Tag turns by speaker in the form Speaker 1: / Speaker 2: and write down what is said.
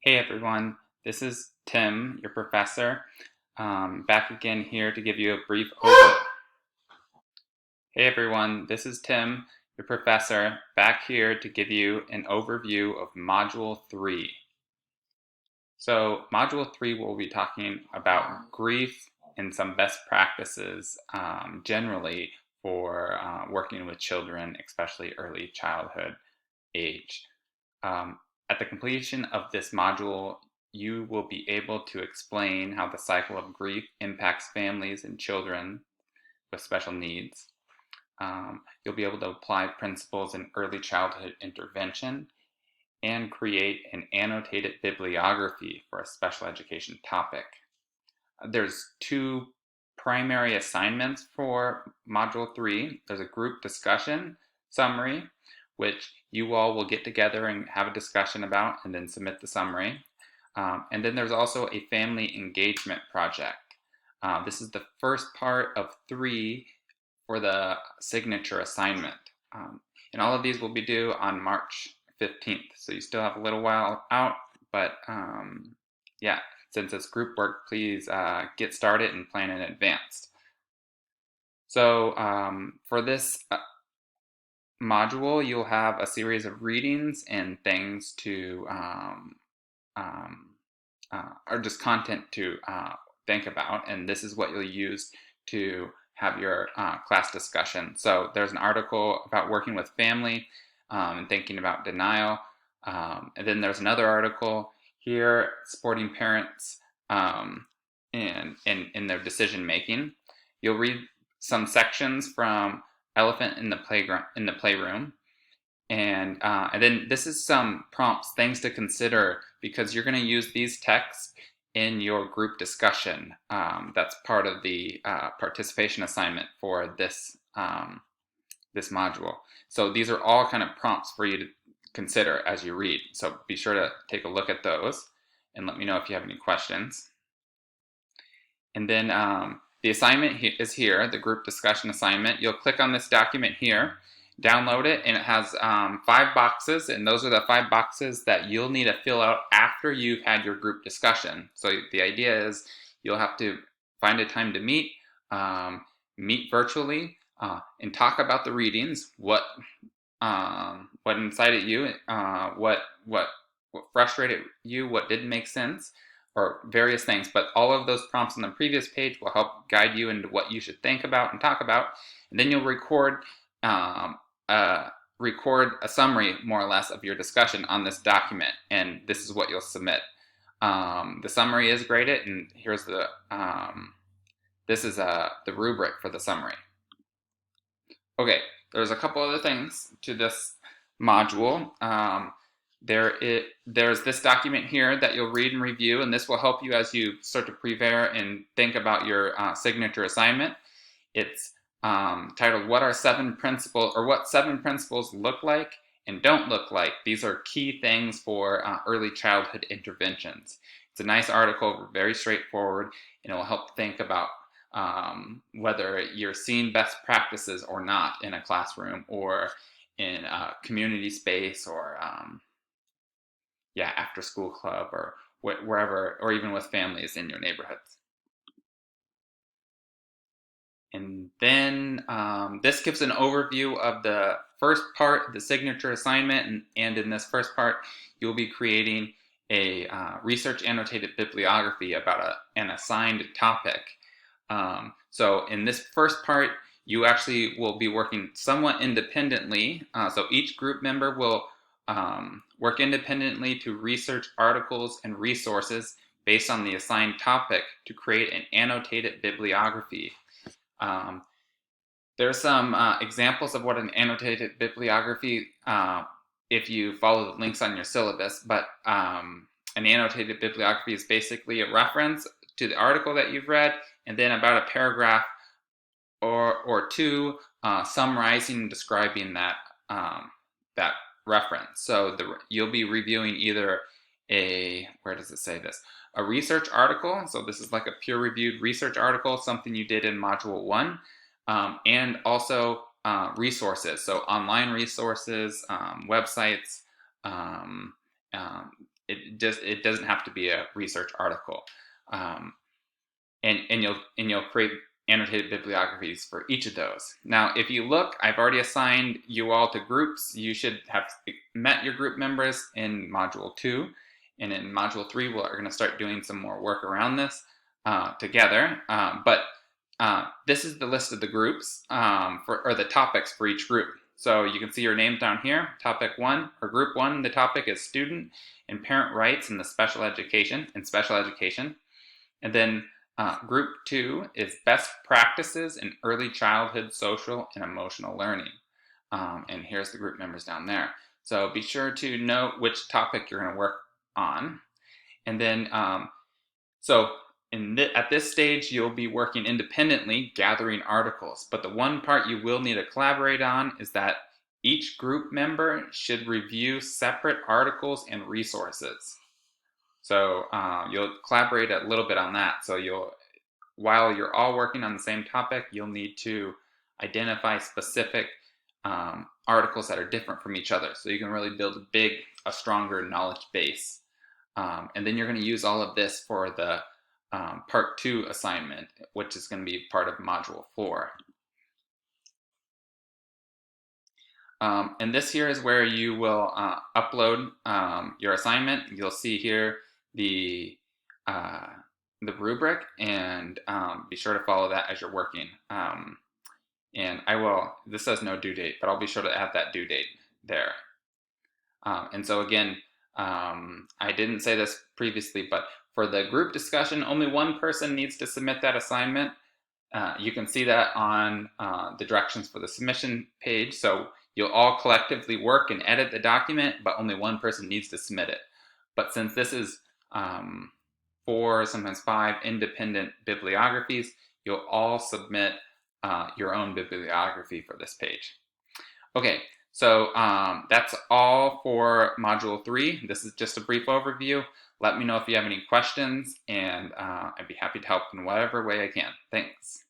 Speaker 1: Hey everyone, this is Tim, your professor, back again here to give you a brief overview. Hey everyone, this is Tim, your professor, back here to give you an overview of Module 3. So Module 3 we'll be talking about grief and some best practices generally for working with children, especially early childhood age. At the completion of this module, you will be able to explain how the cycle of grief impacts families and children with special needs. You'll be able to apply principles in early childhood intervention and create an annotated bibliography for a special education topic. There's two primary assignments for Module 3. There's a group discussion summary, which you all will get together and have a discussion about and then submit the summary. And then there's also a family engagement project. This is the first part of 3 for the signature assignment. And all of these will be due on March 15th. So you still have a little while out, but yeah, since it's group work, please get started and plan in advance. So for this module, you'll have a series of readings and things to, or just content to think about, and this is what you'll use to have your class discussion. So there's an article about working with family and thinking about denial, and then there's another article here supporting parents in their decision making. You'll read some sections from Elephant in the Playroom, and then this is some prompts, things to consider, because you're going to use these texts in your group discussion. That's part of the participation assignment for this this module. So these are all kind of prompts for you to consider as you read. So be sure to take a look at those and let me know if you have any questions. And then the assignment is here, the group discussion assignment. You'll click on this document here, download it, and it has 5 boxes, and those are the 5 boxes that you'll need to fill out after you've had your group discussion. So the idea is you'll have to find a time to meet, meet virtually, and talk about the readings, what incited you, what frustrated you, what didn't make sense, or various things. But all of those prompts on the previous page will help guide you into what you should think about and talk about. And then you'll record a summary, more or less, of your discussion on this document, and this is what you'll submit. The summary is graded, and here's the this is the rubric for the summary. Okay, there's a couple other things to this module. There's this document here that you'll read and review, and this will help you as you start to prepare and think about your signature assignment. It's titled "What Are 7 Principles," or "What 7 Principles Look Like and Don't Look Like." These are key things for early childhood interventions. It's a nice article, very straightforward, and it will help think about whether you're seeing best practices or not in a classroom or in a community space or yeah, after school club or wherever, or even with families in your neighborhoods. And then this gives an overview of the first part, the signature assignment, and in this first part, you'll be creating a research annotated bibliography about an assigned topic. So in this first part, you actually will be working somewhat independently. So each group member will work independently to research articles and resources based on the assigned topic to create an annotated bibliography. There are some examples of what an annotated bibliography, if you follow the links on your syllabus, but an annotated bibliography is basically a reference to the article that you've read, and then about a paragraph or two summarizing and describing that that reference. So you'll be reviewing either where does it say this? A research article. So this is like a peer-reviewed research article, something you did in Module 1, and also resources. So online resources, websites, it doesn't have to be a research article. And you'll create annotated bibliographies for each of those. Now, if you look, I've already assigned you all to groups. You should have met your group members in Module 2. And in Module 3, we're going to start doing some more work around this together. But this is the list of the groups or the topics for each group. So you can see your name down here. Topic 1, or Group 1, the topic is Student and Parent Rights in Special Education. And then Group 2 is Best Practices in Early Childhood Social and Emotional Learning. And here's the group members down there. So be sure to note which topic you're going to work on. And then, at this stage, you'll be working independently, gathering articles. But the one part you will need to collaborate on is that each group member should review separate articles and resources. So you'll collaborate a little bit on that. So while you're all working on the same topic, you'll need to identify specific articles that are different from each other. So you can really build a stronger knowledge base. And then you're going to use all of this for the Part 2 assignment, which is going to be part of Module 4. And this here is where you will upload your assignment. You'll see here the rubric, and be sure to follow that as you're working. And this says no due date, but I'll be sure to add that due date there. And so again, I didn't say this previously, but for the group discussion, only one person needs to submit that assignment. You can see that on the directions for the submission page. So you'll all collectively work and edit the document, but only one person needs to submit it. But since this is 4, sometimes 5 independent bibliographies, you'll all submit your own bibliography for this page. Okay, so that's all for Module 3. This is just a brief overview. Let me know if you have any questions, and I'd be happy to help in whatever way I can. Thanks.